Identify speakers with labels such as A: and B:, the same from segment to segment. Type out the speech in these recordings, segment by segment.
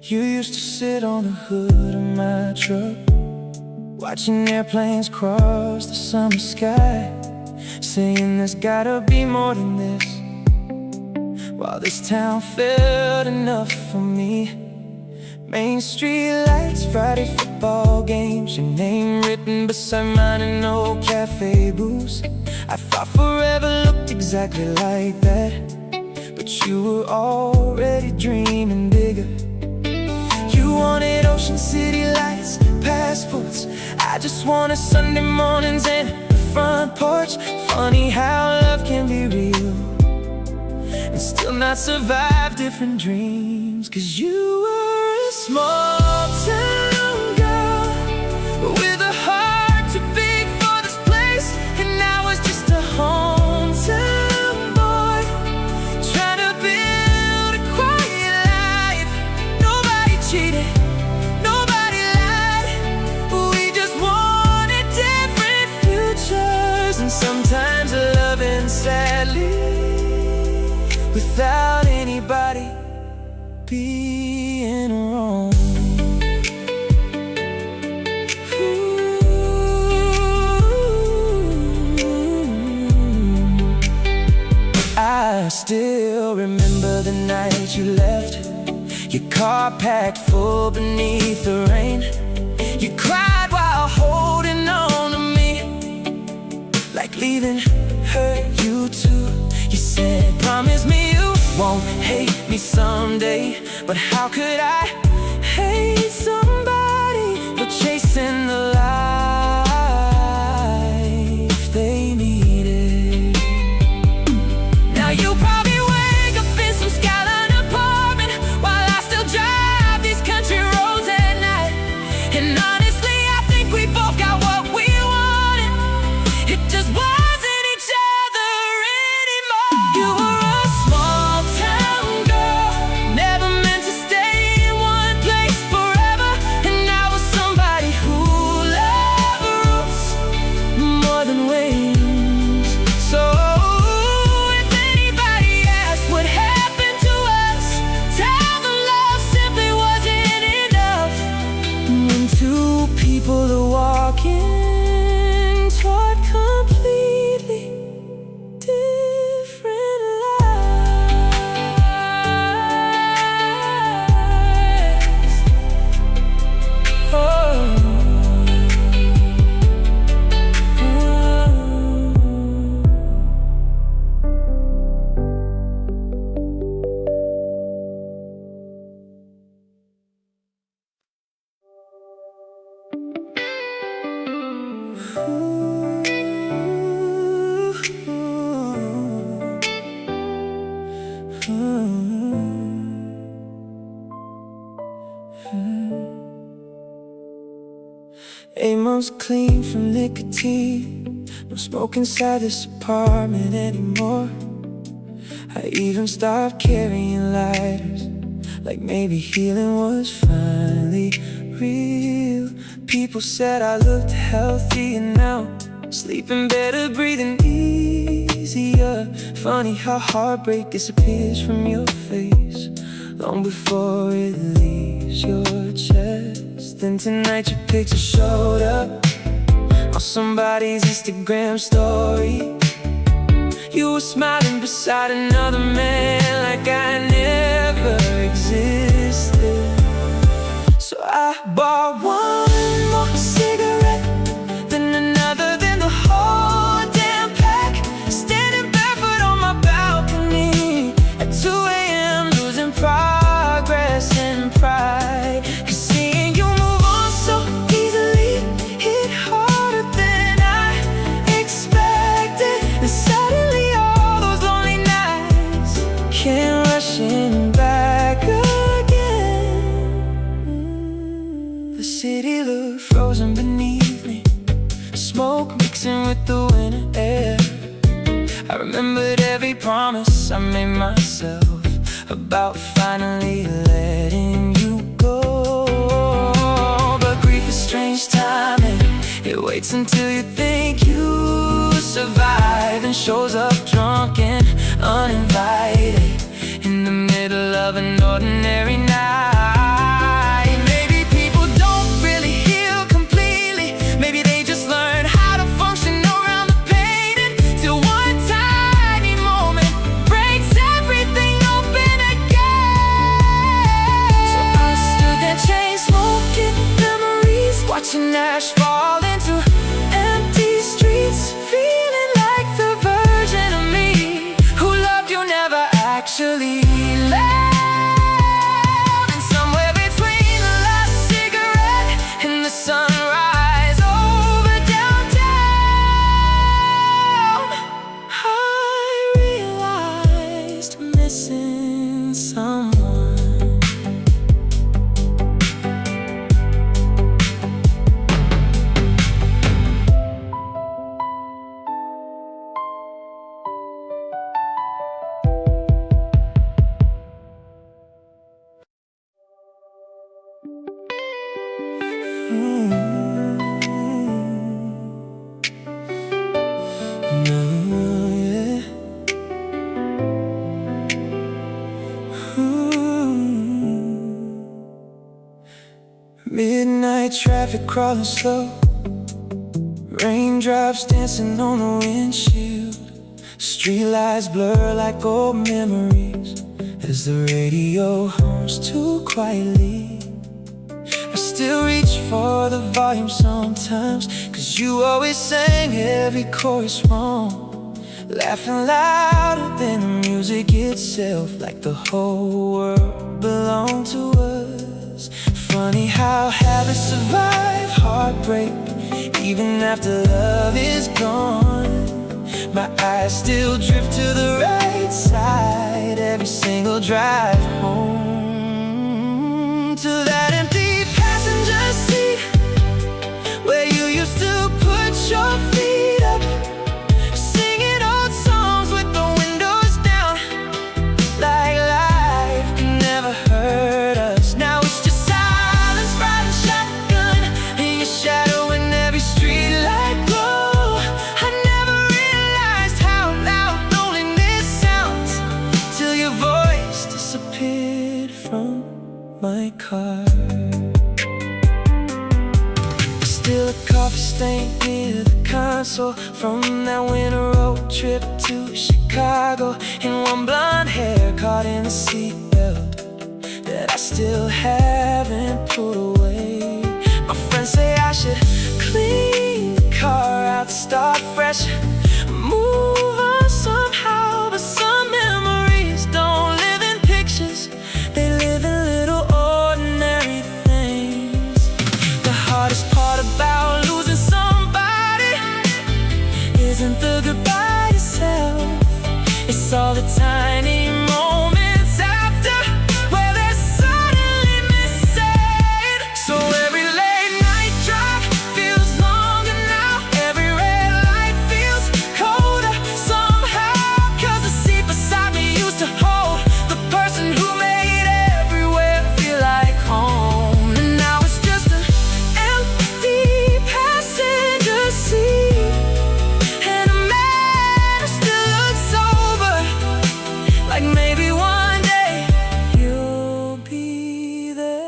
A: You used to sit on the hood of my truck, watching airplanes cross the summer sky, saying there's gotta be more than this, while this town felt enough for me. Main Street lights, Friday football games, your name written beside mine in old cafe booths. I thought forever looked exactly like that, but you were already dreaming bigger. You wanted Ocean City lights, passports. I just wanted Sunday mornings and the front porch. Funny how love can be real and still not survive different dreams. 'Cause you were a small town girl with a heart too big for this place, and I was just a hometown boy trying to build a quiet life. Nobody cheated, nobody lied. We just wanted different futures, and sometimes loving sadly without anybody being wrong. I still remember the night you left, your car packed full beneath the rain. You cried while holding on to me, like leaving hurt you too. You said, promise me you won't hate me someday. But how could I hate somebody for chasing the life they needed? Now you probably wake up in some skyline apartment while I still drive these country roads at night. And honestly, I think we both got what we wanted. It just wasn't each other anymore. You were a small town girl, never meant to stay in one place forever. And I was somebody who loved roots more than wings. So if anybody asks what happened to us, tell them love simply wasn't enough. When two people are walking toward completely different lives. Oh. Eight months clean from nicotine, no smoke inside this apartment anymore. I even stopped carrying lighters, like maybe healing was finally real. People said I looked healthy and now sleeping better, breathing easier. Funny how heartbreak disappears from your face long before it leaves your chest. Then tonight your picture showed up on somebody's Instagram story. You were smiling beside another man like I never existed. So I bought one more cigarette, then another, then the whole damn pack. Standing barefoot on my balcony at 2 a.m. losing progress and pride. 'Cause seeing you move on so easily hit harder than I expected. And suddenly all those lonely nights came rushing back again. The city looked frozen beneath me, smoke mixing with the winter air. I remembered every promise I made myself about finally letting you go. But grief is strange timing, it waits until you think you survive and shows up drunk and uninvited in the middle of of an ordinary night. Maybe people don't really heal completely. Maybe they just learn how to function around the pain, until one tiny moment breaks everything open again. So I stood there chain smoking memories, watching ash fall into empty streets, feeling like the version of me who loved you never actually left. And somewhere between the last cigarette and the sunrise over downtown, I realized I'm missing someone. Midnight traffic crawling slow, raindrops dancing on the windshield. Streetlights blur like old memories as the radio hums too quietly. I still reach for the volume sometimes, 'cause you always sang every chorus wrong, laughing louder than the music itself, like the whole world belonged to us. Funny how habits survive heartbreak, even after love is gone. My eyes still drift to the right side every single drive home, to that empty passenger seat where you used to put your feet up, singing old songs with the windows down, like life could never hurt us. Now it's just silence, riding shotgun, and your shadow in every street light glow. I never realized how loud loneliness sounds till your voice disappeared from my car. Still a coffee stain near the console from that winter road trip to Chicago, and one blonde hair caught in the seatbelt that I still haven't put away. My friends say I should clean the car out to start fresh, move on somehow, but some memories don't live in pictures, they live in little ordinary things. The hardest part about losing somebody isn't the goodbye itself, it's all the tiny moments after where they're suddenly missing. So every late night drive feels longer now, every red light feels colder somehow, 'cause the seat beside me used to hold the person who made everywhere feel like home. And now it's just an empty passenger seat, and a man who still looks sober, like maybe one day you'll be there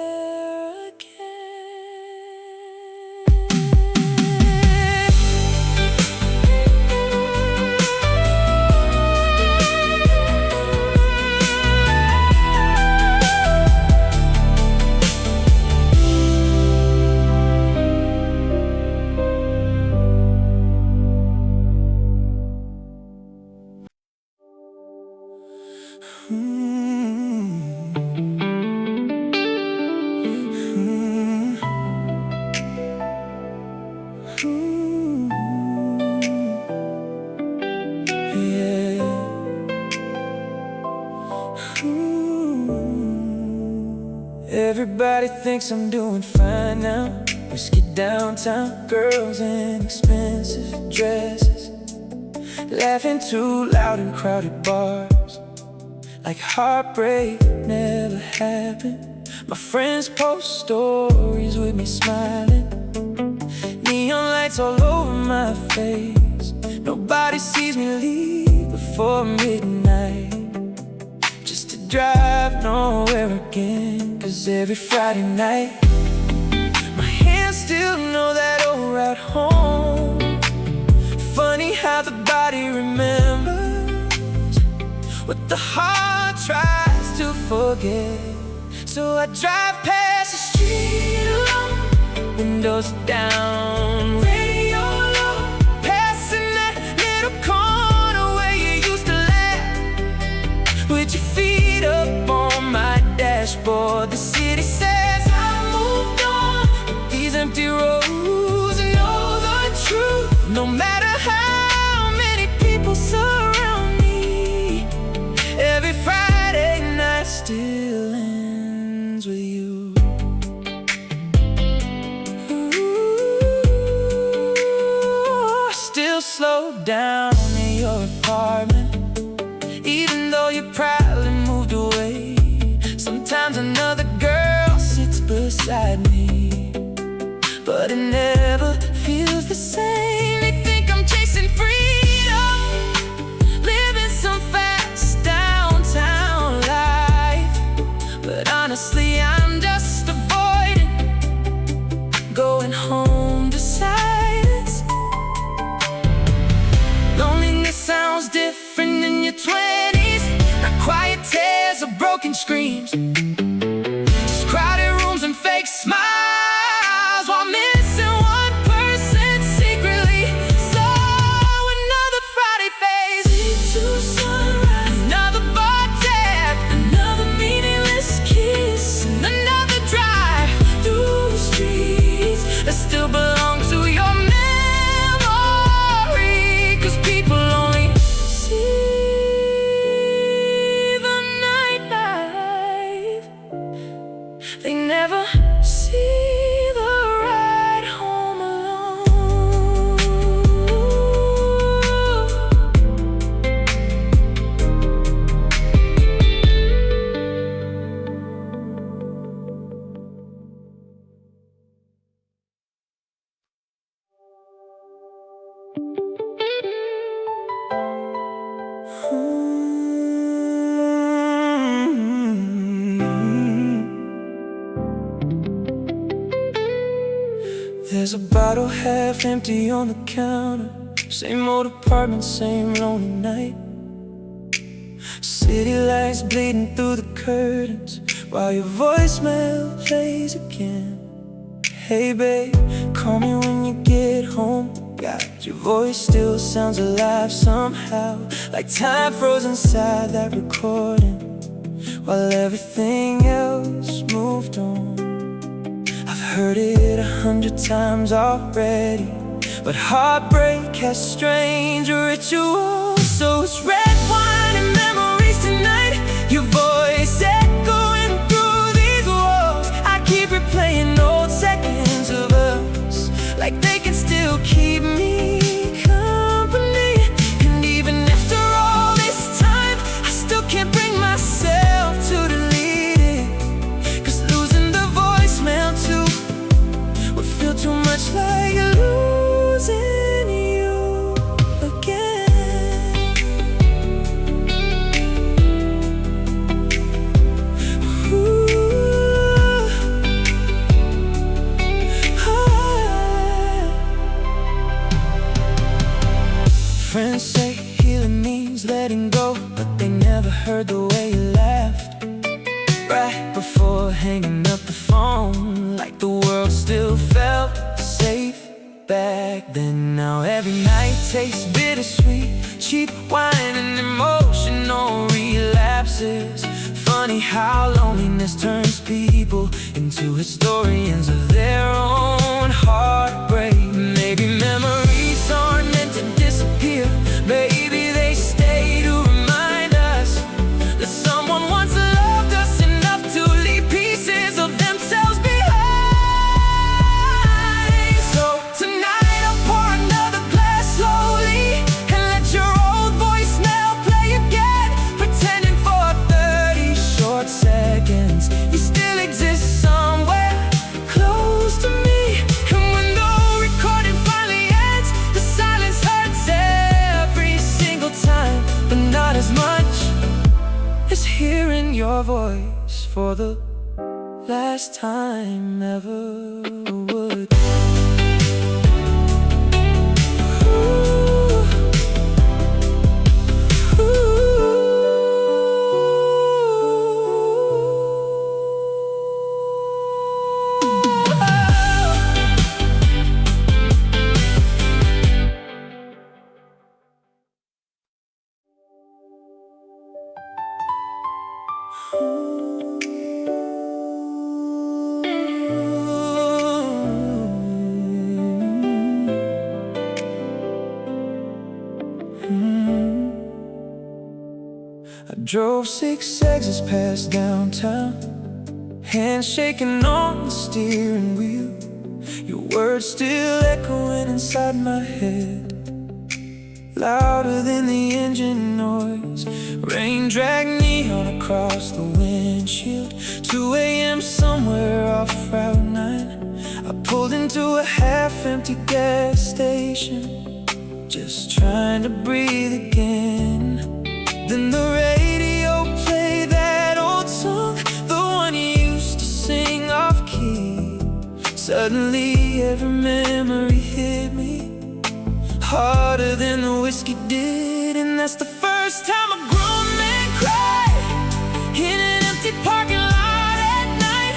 A: Everybody thinks I'm doing fine now. Whiskey downtown, girls in expensive dresses, laughing too loud in crowded bars, like heartbreak never happened. My friends post stories with me smiling, neon lights all over my face. Nobody sees me leave before midnight, just to drive nowhere again. Cause every Friday night my hands still know that old route home. Funny how the body remembers what the heart tries to forget. So I drive past the street alone, windows down, radio low, passing that little corner where you used to laugh with your feet up on my dashboard. The city says I moved on, but these empty roads know the truth. No matter how many people surround me, every Friday night still ends with you. Ooh, still slow down in your apartment, even though you proudly moved away. Sometimes another girl sits beside me, but it never feels the same. They think I'm chasing freedom, living some fast downtown life, but honestly I'm just avoiding going home to silence. Loneliness sounds different in your 20s, not quiet tears or broken screams, just crowded rooms and fake smiles while missing one person secretly. So another Friday fades into sunrise, another bar tab, another meaningless kiss, and another drive through streets that still belong to your memory. Cause people only see the nightlife, they never see the ride home alone. There's a bottle half empty on the counter, same old apartment, same lonely night. City lights bleeding through the curtains while your voicemail plays again. Hey babe, call me when you get home. God, your voice still sounds alive somehow, like time froze inside that recording while everything else moved on. I've heard it 100 times already, but heartbreak has strange rituals. So it's red wine and memories tonight, your voice echoing through these walls. I keep replaying old seconds of us, like they can still keep me company. And even after all this time, I still can't bring myself to delete it. Cause losing the voicemail too would feel too much like losing you again. Ooh, friends say healing means letting go, but they never heard the way you laughed right before hanging up the phone, like the world still felt safe back then. Now every night tastes bittersweet, cheap wine and emotional relapses. Funny how loneliness turns people into historians of their own heartbreak. Maybe memories aren't meant to disappear, maybe they stay to remind us that someone once loved us enough to leave pieces of themselves behind. So tonight I'll pour another glass slowly and let your old voicemail play again, pretending for 30 short seconds you still exist somewhere close to me. And when the your voice for the last time ever would. I drove 6 exits past downtown, hands shaking on the steering wheel. Your words still echoing inside my head, louder than the engine noise. Rain dragged neon across the windshield. 2 a.m. somewhere off Route 9. I pulled into a half-empty gas station, just trying to breathe again. Then the radio played that old song, the one you used to sing off-key. Suddenly every memory hit me harder than the whiskey did. And that's the first time a grown man cried in an empty parking lot at night,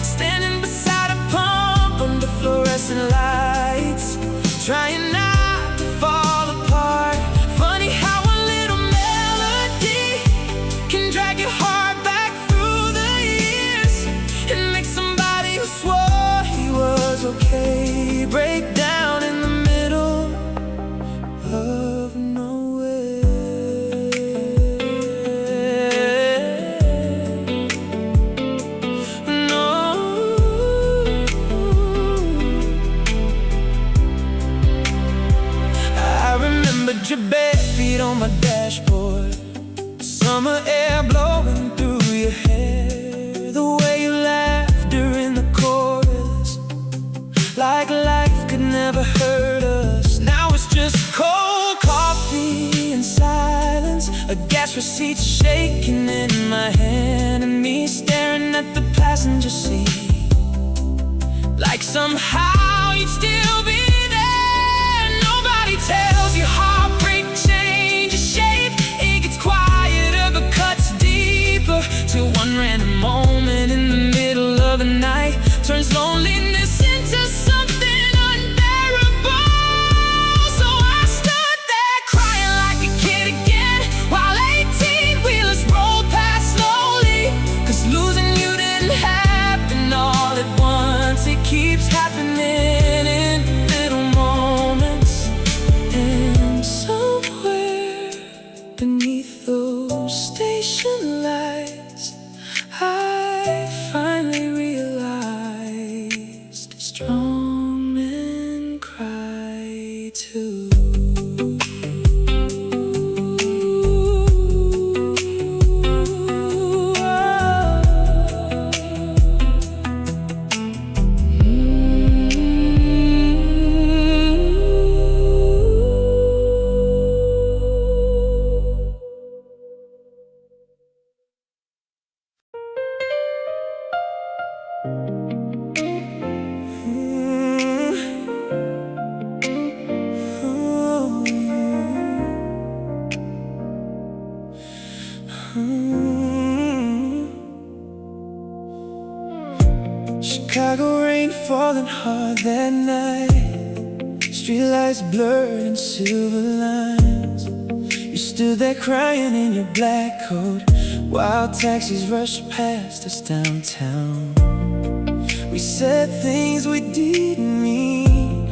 A: standing beside a pump under fluorescent lights, trying not to fall apart. Funny how a little melody can drag your heart back through the years and make somebody who swore he was okay break down in the middle of nowhere. No, I remembered your bare feet on my dashboard, summer air blowing through your hair, the way you laughed during the chorus, like life could never hurt us. Now it's just cold coffee and silence, a gas receipt shaking in my hand, and me staring at the passenger seat, like somehow you'd still be there. Nobody tells you heartbreak changes shape. It gets quieter but cuts deeper, till one random moment in the middle of the night turns loneliness into something unbearable. So I stood there crying like a kid again, while 18-wheelers rolled past slowly. 'Cause losing you didn't happen all at once, it keeps happening in little moments. And somewhere beneath those station lights, I finally realized strong men cry too. Chicago rain falling hard that night, streetlights blurred in silver lines. You stood there crying in your black coat, while taxis rushed past us downtown. We said things we didn't mean,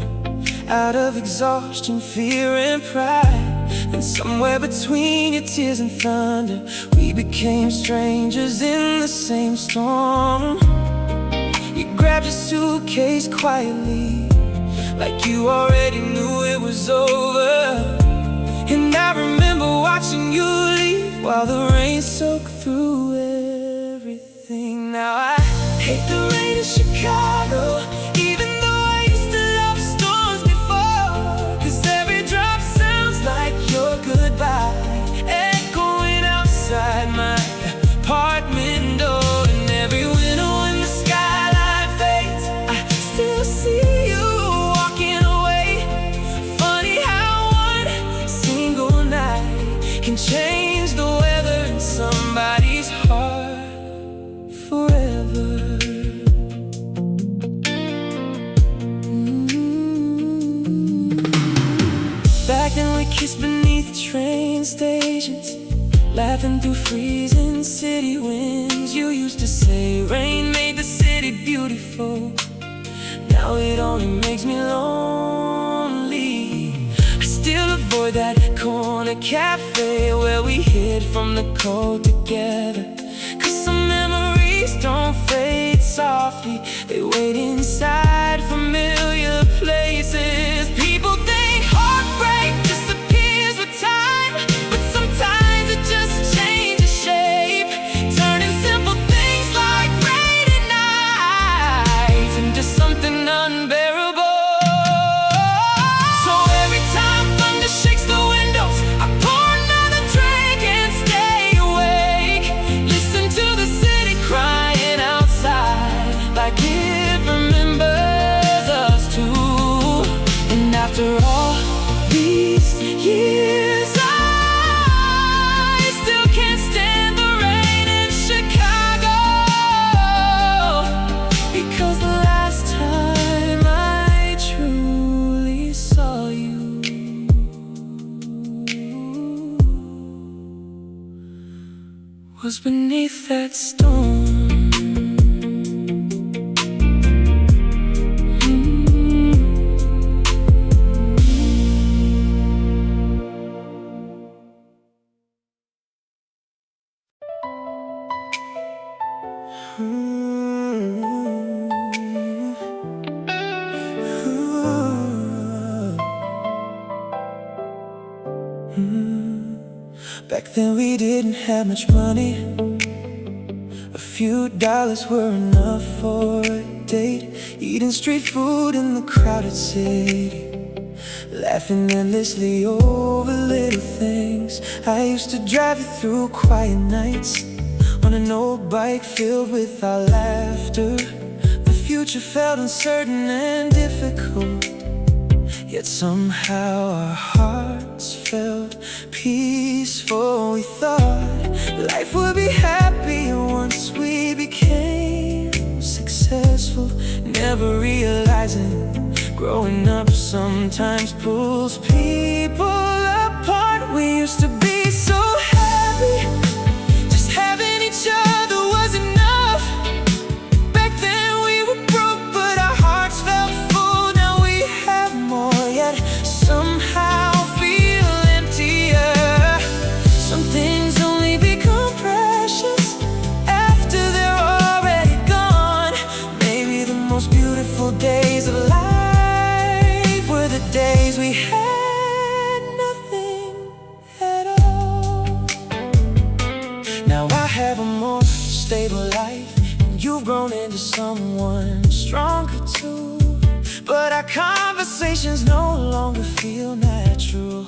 A: out of exhaustion, fear and pride. And somewhere between your tears and thunder, we became strangers in the same storm. You grabbed your suitcase quietly, like you already knew it was over. And I remember watching you leave while the rain soaked through everything. Now I hate the rain in Chicago, even though I used to love storms before. 'Cause every drop sounds like your goodbye, echoing outside my apartment. Back then we kissed beneath train stations, laughing through freezing city winds. You used to say rain made the city beautiful. Now it only makes me lonely. I still avoid that corner cafe where we hid from the cold together. 'Cause some memories don't fade softly, they wait inside familiar places. People think heartbreak disappears with time, but sometimes it just changes shape, turning simple things like rainy nights into something unbearable. So every time thunder shakes the windows, I pour another drink and stay awake. Listen to the city crying outside, like it remembers us too. And after all these years, I still can't stand the rain in Chicago, because the last time I truly saw you was beneath that storm. Back then we didn't have much money. A few dollars were enough for a date, eating street food in the crowded city, laughing endlessly over little things. I used to drive you through quiet nights on an old bike filled with our laughter. The future felt uncertain and difficult, yet somehow our hearts felt peaceful. We thought life would be happier once we became successful, never realizing growing up sometimes pulls people apart. We used to be so happy, just having each other was enough. Back then we were broke, but our hearts felt full. Now we have more, yet somehow feel emptier. Some things only become precious after they're already gone. Maybe the most beautiful days of life were the days we had nothing at all. Now I have a more stable life, and you've grown into someone stronger too. But our conversations no longer feel natural.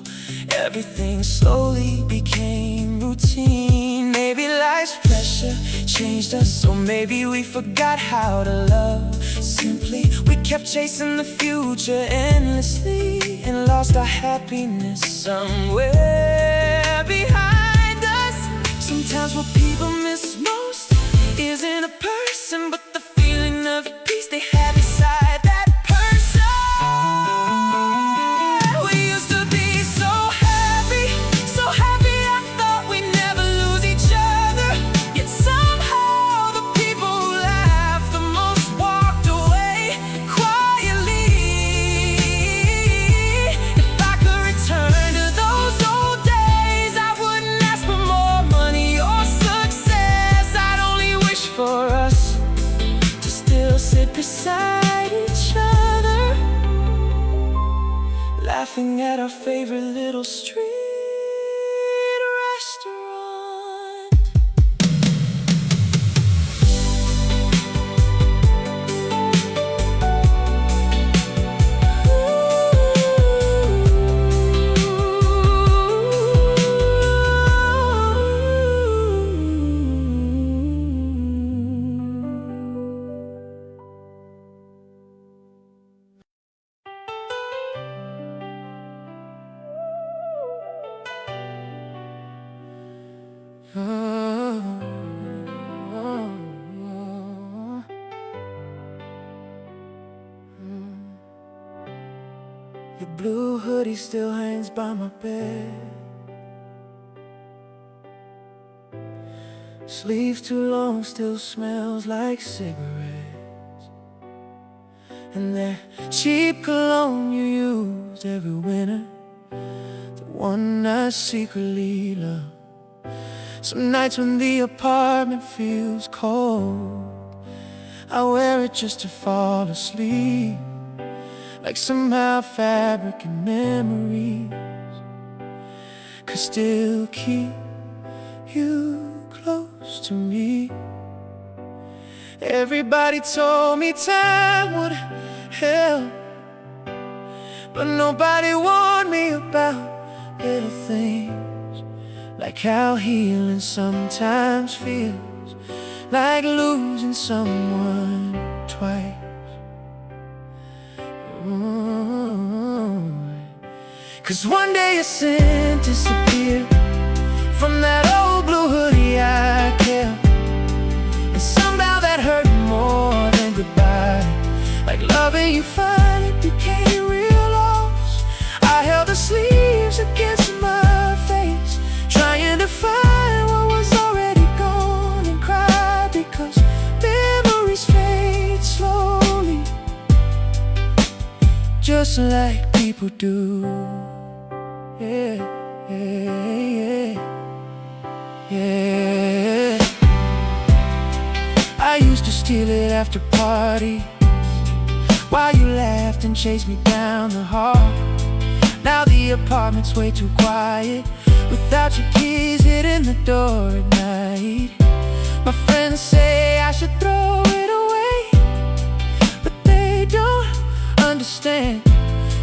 A: Everything slowly became routine. Maybe life's pressure changed us, so maybe we forgot how to love simply. We kept chasing the future endlessly and lost our happiness somewhere behind us. Sometimes what people miss most isn't a person, but the feeling of peace they have inside that person. We used to be so happy, so happy I thought we'd never lose each other. Yet somehow the people who laughed the most walked away quietly. If I could return to those old days, I wouldn't ask for more money or success. I'd only wish for us to still sit beside each other, laughing at our favorite little street restaurant. Your blue hoodie still hangs by my bed. Sleeves too long, still smells like cigarettes. And that cheap cologne you used every winter, the one I secretly love. Some nights when the apartment feels cold, I wear it just to fall asleep, like somehow fabric and memories could still keep you close to me. Everybody told me time would help, but nobody warned me about little things, like how healing sometimes feels like losing someone twice. Cause one day a scent disappeared from that old blue hoodie I kept, and somehow that hurt more than goodbye. Like loving you finally became real loss. I held the sleeves against my face, trying to find what was already gone, and cried because memories fade slowly, just like people do. Yeah, yeah, yeah, yeah. I used to steal it after parties, while you laughed and chased me down the hall. Now the apartment's way too quiet, without your keys hitting the door at night. My friends say I should throw it away, but they don't understand.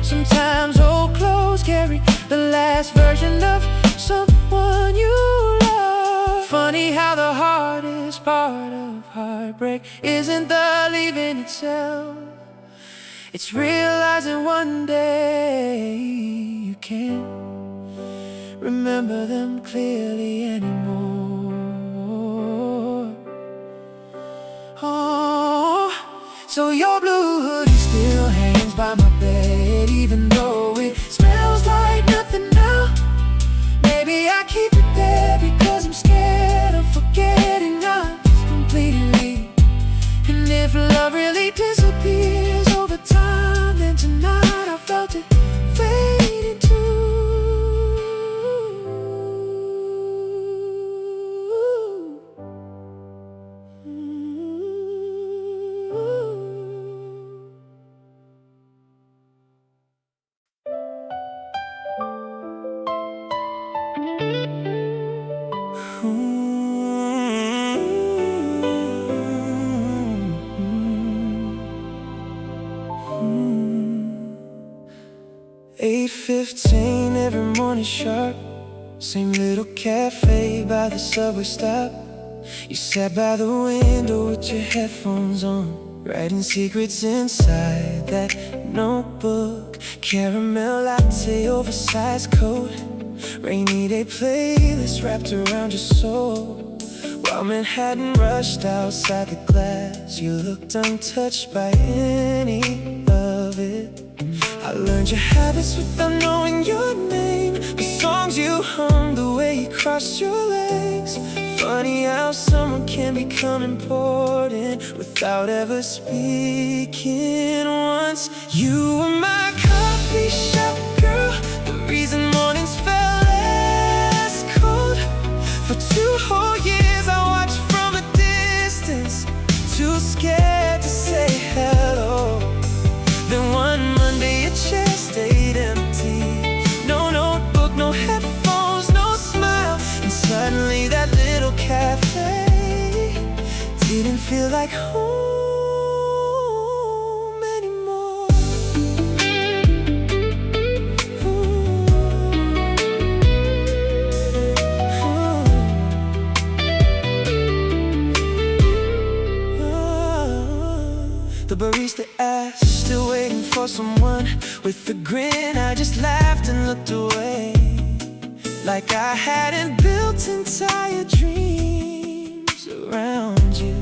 A: Sometimes old clothes carry the last version of someone you love. Funny how the hardest part of heartbreak isn't the leaving itself, it's realizing one day you can't remember them clearly anymore. Oh, so your blue hoodie still hangs by my bed, even though it smells like nothing now. Maybe I keep it there because I'm scared of forgetting us completely. And if love really disappears over time, then tonight I felt it fading too. "8:15 every morning sharp, same little cafe by the subway stop. You sat by the window with your headphones on, writing secrets inside that notebook. Caramel latte, oversized coat, rainy day playlist wrapped around your soul. While Manhattan rushed outside the glass, you looked untouched by any of it. I learned your habits without knowing your name, the songs you hum, the way you crossed your legs. Funny how someone can become important without ever speaking once. You were my coffee shop girl, the reason mornings felt less cold. For 2 whole years I watched from a distance, too scared to say hello. Then one Monday your chair stayed empty, no notebook, no headphones, no smile. And suddenly that little cafe didn't feel like home anymore. The barista asked, still waiting for someone. With a grin I just laughed and looked away, like I hadn't built entire dreams around you.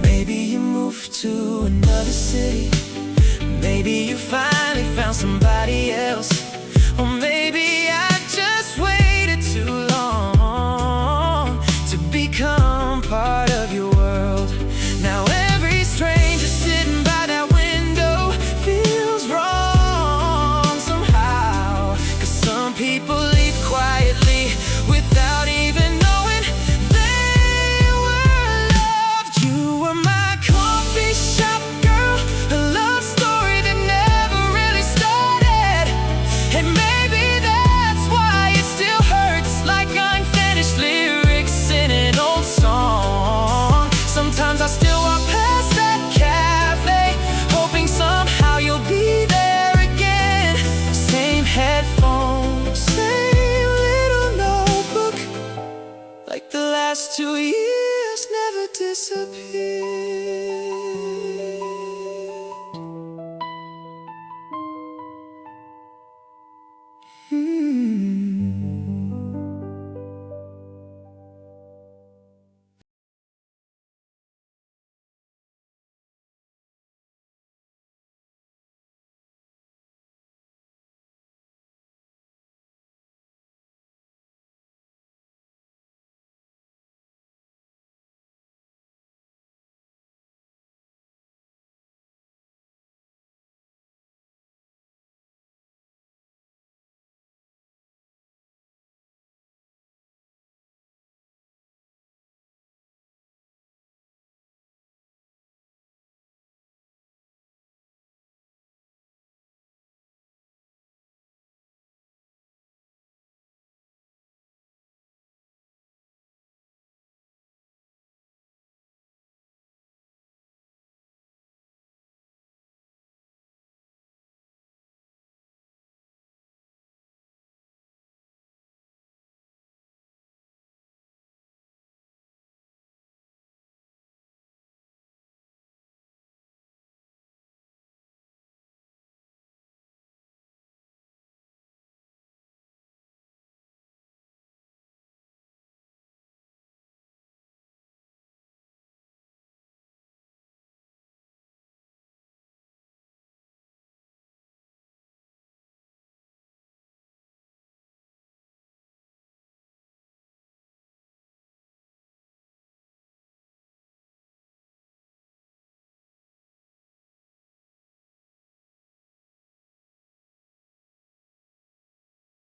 A: Maybe you moved to another city, maybe you finally found somebody else. Or maybe I just waited too long to become part of your world. Now every stranger sitting by that window feels wrong somehow. 'Cause some people leave quietly without even knowing they were loved. You were my coffee shop girl, a love story that never really started. And maybe that's why it still hurts like unfinished lyrics in an old song. Sometimes I still walk past that cafe, hoping somehow you'll be there again. Same headphones, same little notebook, like the last 2 years never disappeared.